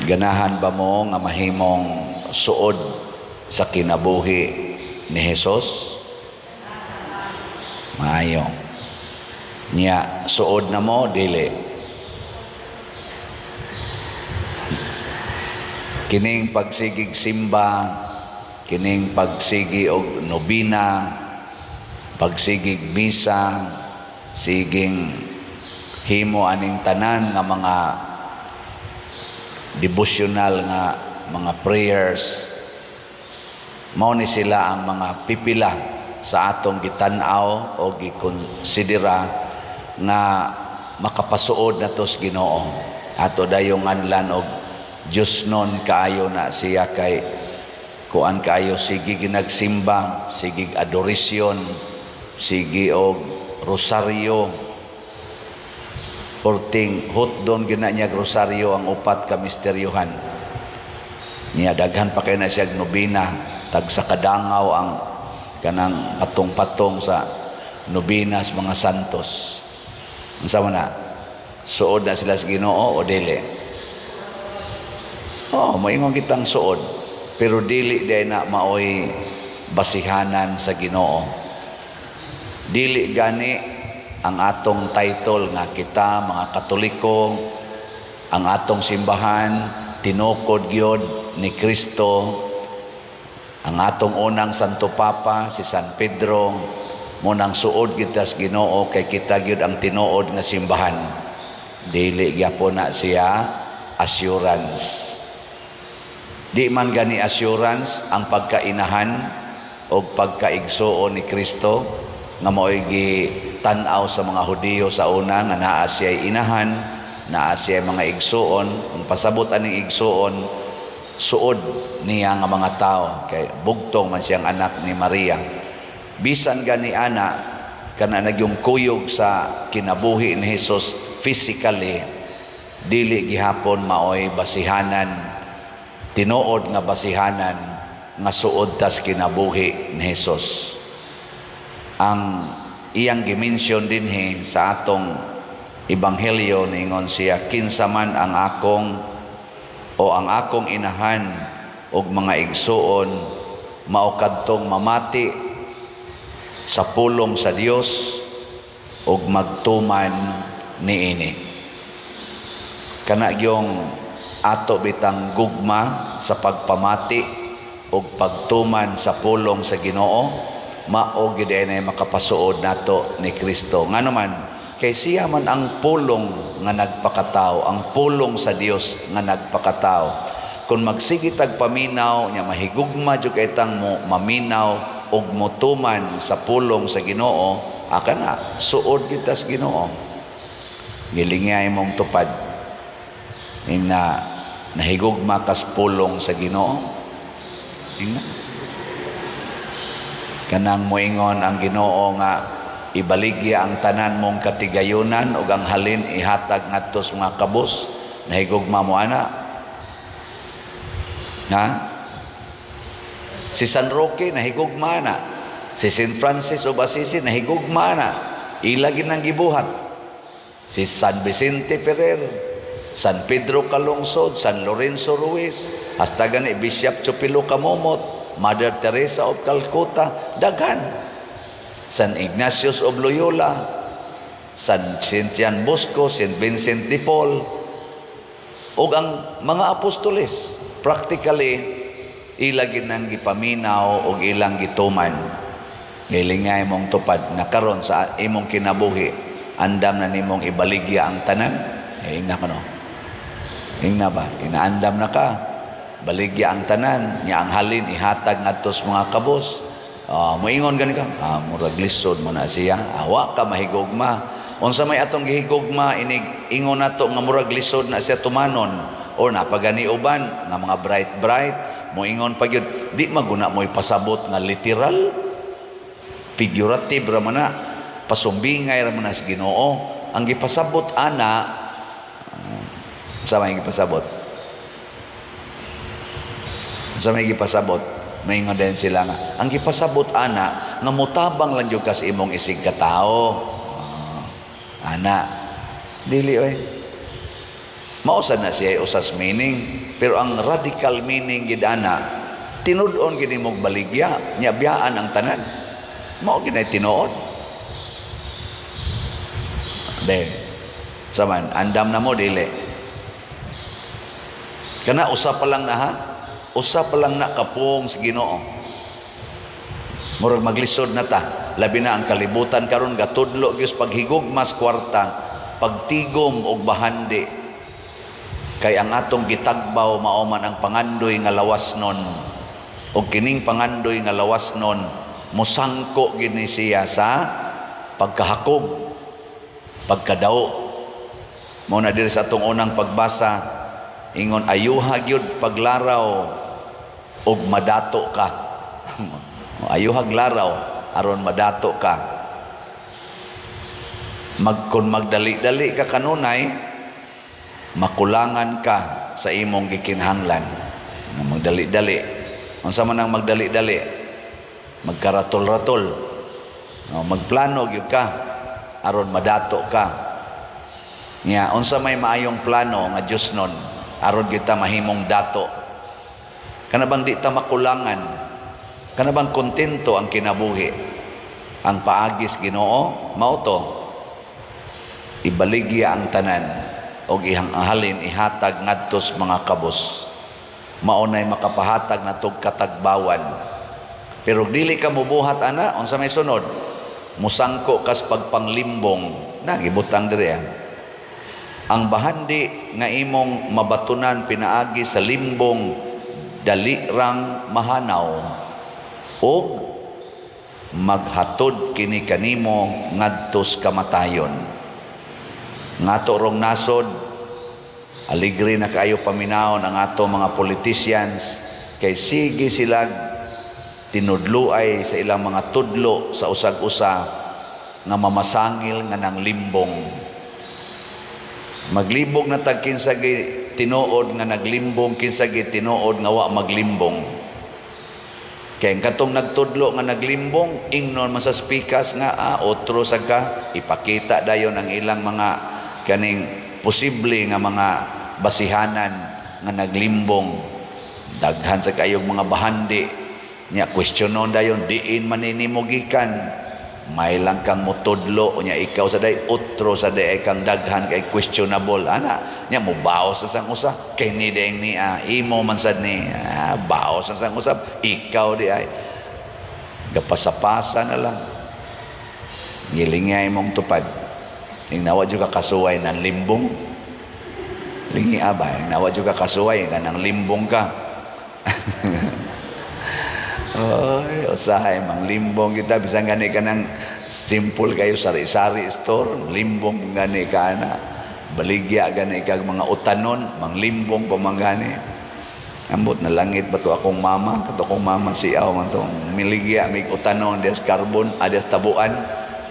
Ganahan ba mo nga mahimong suod sa kinabuhi ni Jesus? Maayo. Nya suod na mo dili. Kining pagsigig simba, kining pagsigi og nobina, pagsigig misa, siging himo aning tanan nga mga devotional nga mga prayers, mao ni sila ang mga pipila sa atong gitan-aw o gikonsidera nga makapasuod nato sa Ginoo. Ato dayong nganlan og Diyos nun kaayo na siya kay kuan kaayo sige ginagsimba, sige adorisyon, sige og rosaryo. Porting hotdon gina niya rosaryo ang upat ka misteryohan. Niya daghan pa kay na siya nobina, tag sa kadangaw ang kanang patong-patong sa nobinas mga santos. Unsa man na? Suod na sila sa Ginoo o dili? Moingon kitang suod, pero dili day na maoy basihanan sa Ginoo. Dili gani ang atong title nga kita mga Katoliko, ang atong simbahan tinukod gyud ni Kristo, ang atong unang Santo Papa si San Pedro mo nang suod kita sa Ginoo kay kita gyud ang tinuod nga simbahan. Dili gyapon na siya assurance. Di man gani assurance ang pagkainahan o pagkaigsuon ni Kristo nga mao'y tan-aw sa mga Hudiyo sa una nga naa siya'y inahan, naa siya'y mga igsuon. Ang pasabot aning igsuon, suod niya nga mga tao kay bugtong man siyang anak ni Maria. Bisan gani ana kana nagyong kuyog sa kinabuhi ni Jesus physically, dili gihapon maoy basihanan, tinuod nga basihanan nga suod tas kinabuhi ni Jesus. Ang iyang gimension dinhi sa atong ebanghelyo ningon siya, kinsa man ang akong inahan og mga igsuon mao kadtong mamati sa pulong sa Dios og magtuman niini. Kana gyung ato bitang gugma sa pagpamati og pagtuman sa pulong sa Ginoo, mao gid ay makapasuod nato ni Kristo. Ngano man kay siya man ang pulong nga nagpakatao, ang pulong sa Dios nga nagpakatao. Kung magsigi tag paminaw nya mahigugma jud kay tang mo maminaw og motuman sa pulong sa Ginoo, akana suod kita sa Ginoo. Gilingay mong tupad na nahigugma kas pulong sa Ginoo. Ingna kanang moingon ang Ginoo nga ibaligya ang tanan mong katigayunan ug ang halin ihatag ngadto sa mga kabus, nahigugma mo ana. Si San Roque nahigugma na, si St. Francis of Assisi nahigugma na, ila ginang gibuhat. Si San Vicente Ferrer, San Pedro Calungsod, San Lorenzo Ruiz, hasta gani Bishop Chupilo Camomot, Mother Teresa of Calcutta, daghan. San Ignatius of Loyola, San St. Bosco, St. Vincent de Paul, o ang mga apostoles. Practically, ilang ginang gipaminaw o ilang gituman. Nilingay mong tupad na karon sa imong kinabuhi, andam na nimong ibaligya ang tanan. Ingna ka no? Ingna ba? Inaandam na ka. Baligya ang tanan, niya ang halin ihatag ngadto sa mga kabos. Moingon gani ka, murag lisod mo na siya. Wa ka mahigugma. Unsa may atong gihigugma inig ingon nato nga murag lisod na siya tumanon o napagani uban nga mga bright moingon pa gyud di maguna mo ipasabot nga literal, figurative ra man na, pasumbingay ra man na sa Ginoo. Ang gipasabot ana sa may gipasabot. Sa may gipasabot, maingon din sila nga, ang gipasabot ana, nga mutabang lang yung kas imong isig katao. Ana, dili oy. Mausa na siya usas meaning, pero ang radical meaning gid ana tinud-on gid imong baligya nya biyaan ang tanan. Mao gid ay tinuod. Saman andam na mo dili. Kana usa pa lang na ha. Usa pa lang na kapung sa Ginoo. Murag maglisod na ta. Labi na ang kalibutan karon gatudlo gyud paghigugmas kwarta, pagtigom og bahandi. Kay ang atong gitagbaw mao man ang pangandoy nga lawas nun. O kining pangandoy nga lawas nun, musangko gid ni siya sa pagkahakog, pagkadao. Mao na diri sa atong unang pagbasa, ingon ayuha gyud paglaraw og madato ka. Ayuhag laraw aron madato ka. Kun magdali-dali ka kanunay, makulangan ka sa imong gikinahanglan. Magdali-dali. Unsa man ang magdali-dali? Magkaratol-ratol. Magplano gyud ka aron madato ka. Nya unsa may maayong plano nga Dios nun aron kita mahimong dato. Kana bang di ta makulangan? Kana bang kontento ang kinabuhi? Ang paagis Ginoo mao to. Ibaligya ang tanan og ihang ahalin ihatag ngadtos mga kabos. Maunay makapahatag natog katagbawan. Pero dili ka mubuhat ana, unsa may sunod? Musangko kas pagpanglimbong. Nagibutang diri ang bahandi nga imong mabatunan pinaagi sa limbong dalirang mahanaw o maghatod kini kanimo ngadtos kamatayon. Ngato rong nasod, aligre na kayo paminawon ang ato mga politicians, kay sige sila tinudluay sa ilang mga tudlo sa usag-usa nga mamasangil nga ng limbong. Maglibog na tag kinsa tinuod nga naglimbong, kinsa tinuod nga wa maglimbong. Kaya katong nagtudlo nga naglimbong, ingnon man sa speakers nga otro sa ka, ipakita dayon ang ilang mga kaning posible nga mga basihanan nga naglimbong. Daghan sa kayong mga bahandi nya questionon dayon diin man nimo gikan. May lang kang motudlo nya ikaw sa day otro sa day kang daghan kay questionable ana nya mo baos sa sang usa kay ni deng ni imo man sad ni baos sa sang usab ikaw di ay gapasapasa na lang ngilingay mong tupad. Ing nawa juga kasuway ng limbong. Lingi abay, nawa juga kasuway nga ng limbong ka. Oy, usahay mang limbong kita bisan gani ka ng simple kayo sari-sari store, limbong gani ka na. Baligya gani ka mga utanon, mang limbong pamangani. Ambot na langit ba to akong mama, kato akong mama siaw man to. Miligya mig utanon des carbon, adas tabuan,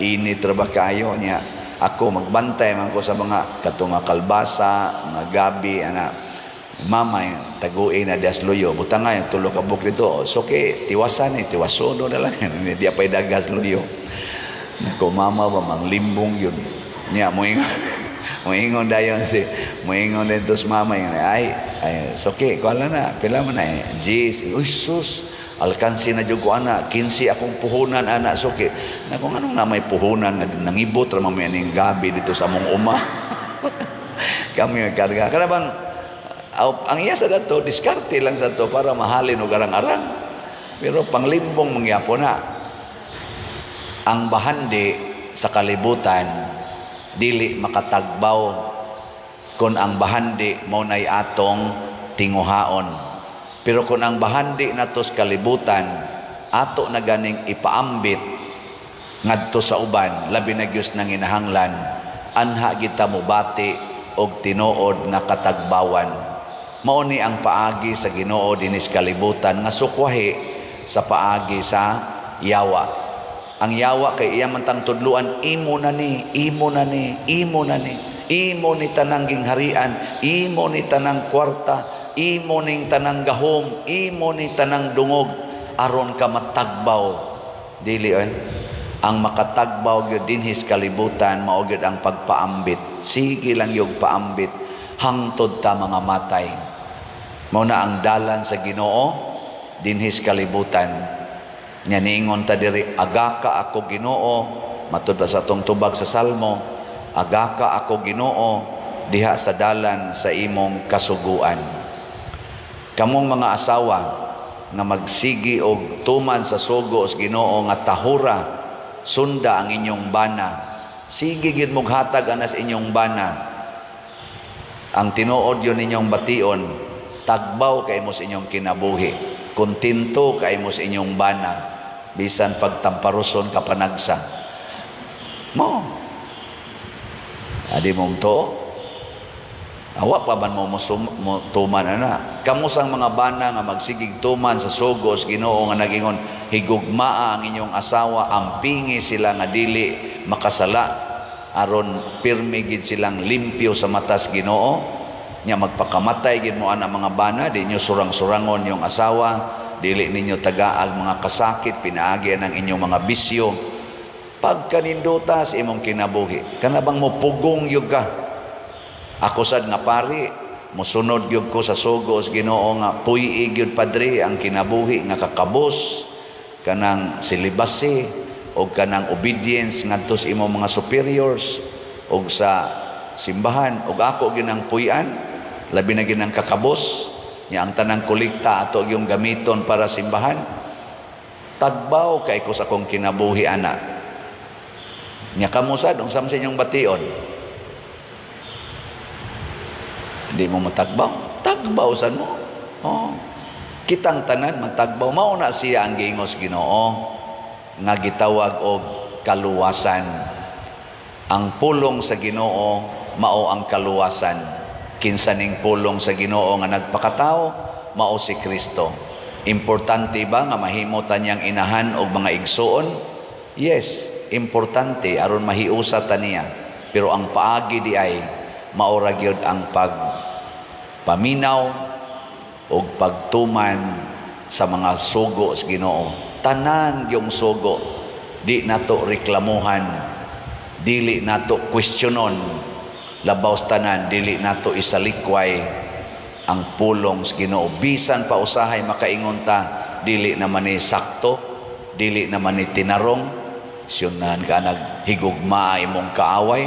ini traba kayo niya. Ako magbantay man ko sa mga katong kalbasa, mga gabi, ana. Mama yung taguin na dias luyo. Buta nga yung tulo ka buk dito. So okay, tiwasan tiwasono na lang. Hindi apay dagas luyo. Nako mama ba mang limbong yun. Nya moingon dayon si moingon dito sa mama yung ay so okay, kuala na pila man na jeez. Uy sus. Alkansi na jud ko ana 15 akong puhunan ana suki na kung anong namay puhunan nga nangibot ra mamaya ning gabi dito sa among uma. Kami karga kana bang ang iya sa dato diskarte lang sa to para mahalin og arang-arang pero panglimbong mangyapon na ang bahandi sa kalibutan dili makatagbaw kun ang bahandi mao nay atong tinguhaon. Pero kung ang bahandi nato sa kalibutan, ato na ganing ipaambit ngadto sa uban, labi na Diyos nang inahanglan, anha kita mubati og tinuod nga katagbawan. Mao ni ang paagi sa Ginoo dinis kalibutan nga sukwahi sa paagi sa yawa. Ang yawa kay iya man tang tudluan, imo na ni, imo na ni, imo na ni, imo ni tanang gingharian, imo ni tanang kwarta, imo ning tanang gahom, imo ni tanang dungog aron ka matagbaw. Dili ang makatagbaw gyud dinhis kalibutan mao gyud ang pagpaambit. Sige lang yung paambit. hangtod ta mga matay. Mao na ang dalan sa Ginoo dinhis kalibutan. Nya niingon ta diri, agaka ako Ginoo, matud pa sa atong tubag sa Salmo, agaka ako Ginoo diha sa dalan sa imong kasuguan. Kamong mga asawa nga magsigi og tuman sa sugo sa Ginoo nga tahura sunda ang inyong bana, sige gyud mong hatag anas inyong bana. Ang tinuod yun ninyong bation, tagbaw kay mo sa inyong kinabuhi, kontento kay mo sa inyong bana, bisan pagtamparuson ka panagsa mo. Adi mong to, awa pa man mo tuman ana. Kamusang mga bana nga magsigig tuman sa sugos Ginoo nga nagingon higugmaa ang inyong asawa, ampingi sila nga dili makasala, aron pirmi gid silang limpyo sa matas Ginoo. Nya magpakamatay gid mo ana mga bana, di nyo surang-surangon yung asawa, dili ninyo tagaag mga kasakit, pinaagi ang inyong mga bisyo. Pagkaninduta sa imong kinabuhi, kana bang mo pugong yug ka? Ako sad nga pari, mosunod gyud ko sa sugos Ginoo nga puy gyud padre ang kinabuhi nga kakabos kanang silibasi o kanang obedience ngadto sa imong mga superiors o sa simbahan, o ako ginang puyan, labi na ginang kakabos nya ang tanang kolekta ato yung gamiton para simbahan. Tagbaw kay ko sa akong kinabuhi ana. Nya kamusad unsam sa inyong bation? Di mo matagbaw, tagbaw san mo. Oh. Kitang tanan matagbaw, mao na siya ang giingos Ginoo nga gitawag og kaluwasan. Ang pulong sa Ginoo mao ang kaluwasan. Kinsa ning pulong sa Ginoo nga nagpakatao, mao si Kristo. Importante ba nga mahimo ta niyang inahan og mga igsuon? Yes, importante aron mahiusa ta niya. Pero ang paagi di ay maura gyud ang pagpaminaw o pagtuman sa mga sugo sa Ginoo. Tanan yung sugo, di nato reklamuhan, dili nato questionon, labaw tanan, dili nato isalikway ang pulong sa Ginoo. Bisan pa usahay makaingon ta, dili naman ni sakto, dili naman ni tinarong, siyunan ka naghigugma imong kaaway.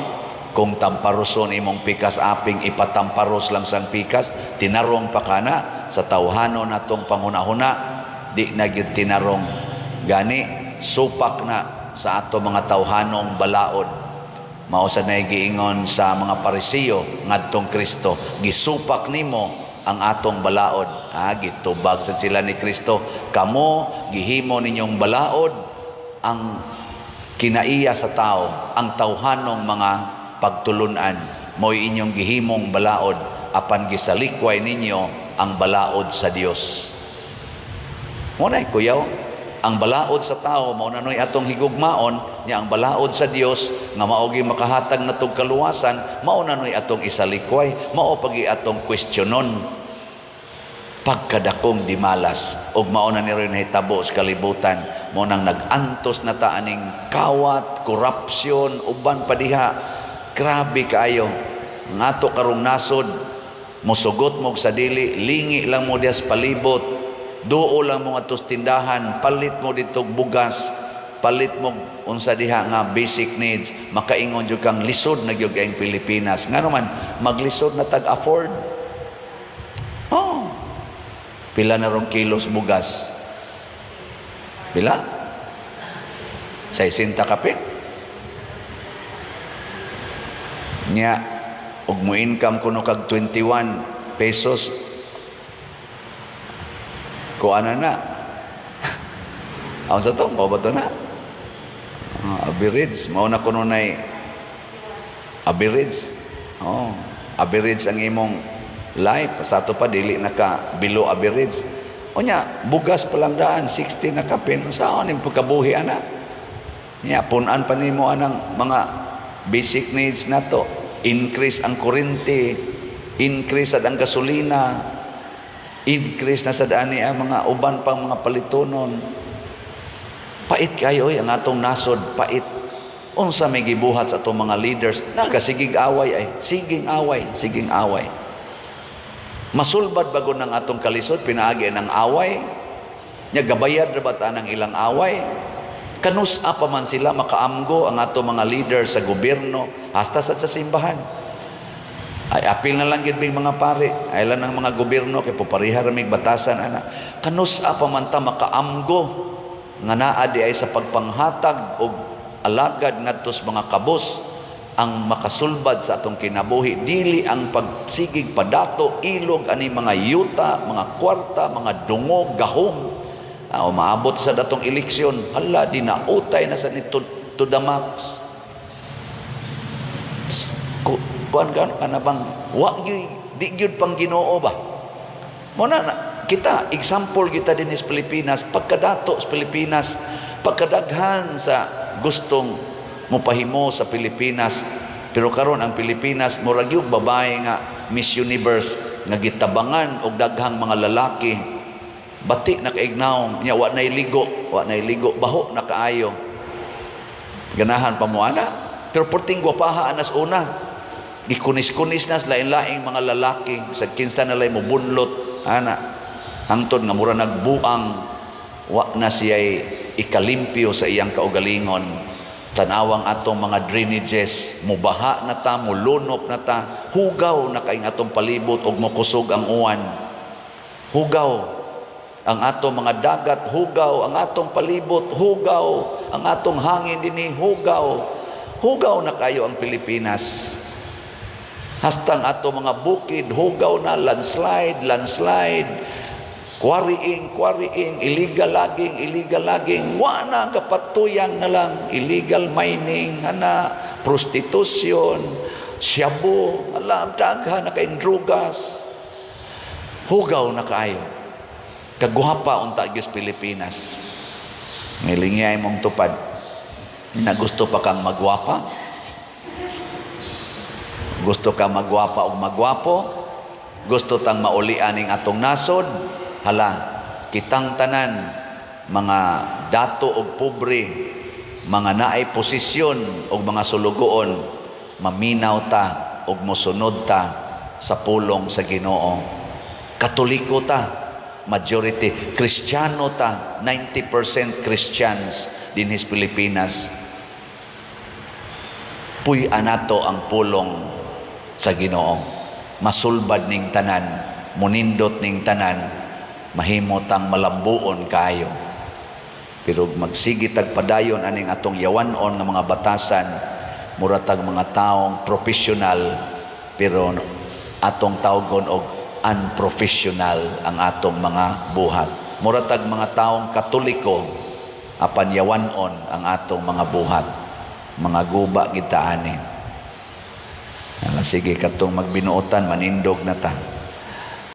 Kung tamparuson imong pikas aping ipatamparos lang sang pikas, tinarong pa kana sa tawhano natong panghunahuna, di na gyud tinarong. Gani supak na sa ato mga tawhanong balaod. Mao sa nay giingon sa mga Parisiyo ngadtong Kristo, gisupak nimo ang atong balaod. Gitubag sa sila ni Kristo, kamo gihimo ninyong balaod ang kinaiya sa tao, ang tawhanong mga pagtulunan, mo'y inyong gihimong balaod, apan gisalikway ninyo ang balaod sa Dios. Munay kuyaw, ang balaod sa tao mao nanoy atong higugmaon, nya ang balaod sa Dios nga maogi makahatag natong kaluwasan, mao nanoy atong isalikway, mao pagi atong questionon. Pagkadakong dimalas ug mao na ni rin hitabo sa kalibutan, mo nang nagantos na ta aning kawat, korupsyon, uban pa diha. Grabe kaayo nga to karong nasod, musugot mo sa dili, lingi lang mo dias palibot, duo lang mo atos tindahan, palit mo dito bugas, palit mo unsa diha nga basic needs, makaingon jud kang lisod na gyud ang Pilipinas. Ngano man maglisod na tag-afford. Pila na rong kilos bugas? Pila? 60 kapit. Nya ug mo income kuno kag 21 pesos ko ana na aw sa to mao ba to na average mao na kuno nay average average ang imong life sa ato pa dili naka below average. Unya bugas pa lang daan 60 na kapin sa aning pagkabuhi ana nya punan pa nimo anang mga basic needs nato. Increase ang kuryente, increase sad ang gasolina, increase na sad ani ang mga uban pang mga palitonon. Pait kayo ang atong nasod, pait. Unsa may gibuhat sa atong mga leaders, nagasigig away ay, siging away, siging away. Masulbad bago ng atong kalisod, pinaagi ng away, nya gabayad ra ba ta ng ilang away? Kanus-a pa man sila makaamgo ang atong mga leaders sa gobyerno, hasta sa simbahan. Ay apil na lang gid mga pare, ay lang ng mga gobyerno kay popariha ra mig batasan ana. Kanus-a pa man ta makaamgo nga naa di ay sa pagpanghatag og alagad ngadto sa mga kabus ang makasulbad sa atong kinabuhi, dili ang pagsigig padato ilog ani mga yuta, mga kwarta, mga dungog, gahom. O maabot sa datong eleksyon, hala dinautay na sa nito to the max. Kuan kana bang wa di gyud pang Ginoo ba? Mo na kita example kita din sa Pilipinas, pagkadato sa Pilipinas, pagkadaghan sa gustong mopahimo sa Pilipinas, pero karon ang Pilipinas murag yung babae nga Miss Universe nga gitabangan og daghang mga lalaki, bati na kaignaw nya wa nay ligo baho na kaayo, ganahan pa mo ana, pero porting gwapaha anas una gikunis-kunis nas lain-laing mga lalaki sa kinsa na lay mo bunlot ana hangtod nga mura nagbuang wa na siya'y ikalimpyo sa iyang kaugalingon. Tanawang atong mga drainages mubaha na ta, mulunop na ta, hugaw na kaing atong palibot og mokusog ang uwan, hugaw ang atong mga dagat, hugaw ang atong palibot, hugaw ang atong hangin dinhi, hugaw na kayo ang Pilipinas. Hastang ato mga bukid, hugaw na, landslide, quarrying, illegal logging, wana kapatuyang na lang, illegal mining, prostitution, shabu, alam, daghan na kayong drugas, hugaw na kayo. Kaguhapa unta gyud Pilipinas. Ngilingay mong tupad, na gusto pa kang magwapa, gusto ka magwapa o magwapo, gusto tang maulian ning atong nasod, hala, kitang tanan, mga dato o pobre, mga naay posisyon o mga sulugoon, maminaw ta o mosunod ta sa pulong sa Ginoo. Katoliko ta, majority. Kristiyano ta, 90% Christians din sa Pilipinas. Puy anato ang pulong sa Ginoo, masulbad ning tanan, munindot ning tanan, mahimotang malambuon kayo. Pero magsigit padayon aning atong yawanon nga mga batasan, muratag mga taong professional, pero atong tawgon og unprofessional ang atong mga buhat. Muratag mga taong katoliko, apan yawanon ang atong mga buhat. Mga guba kita ani. Sige katong magbinuotan, manindog na ta.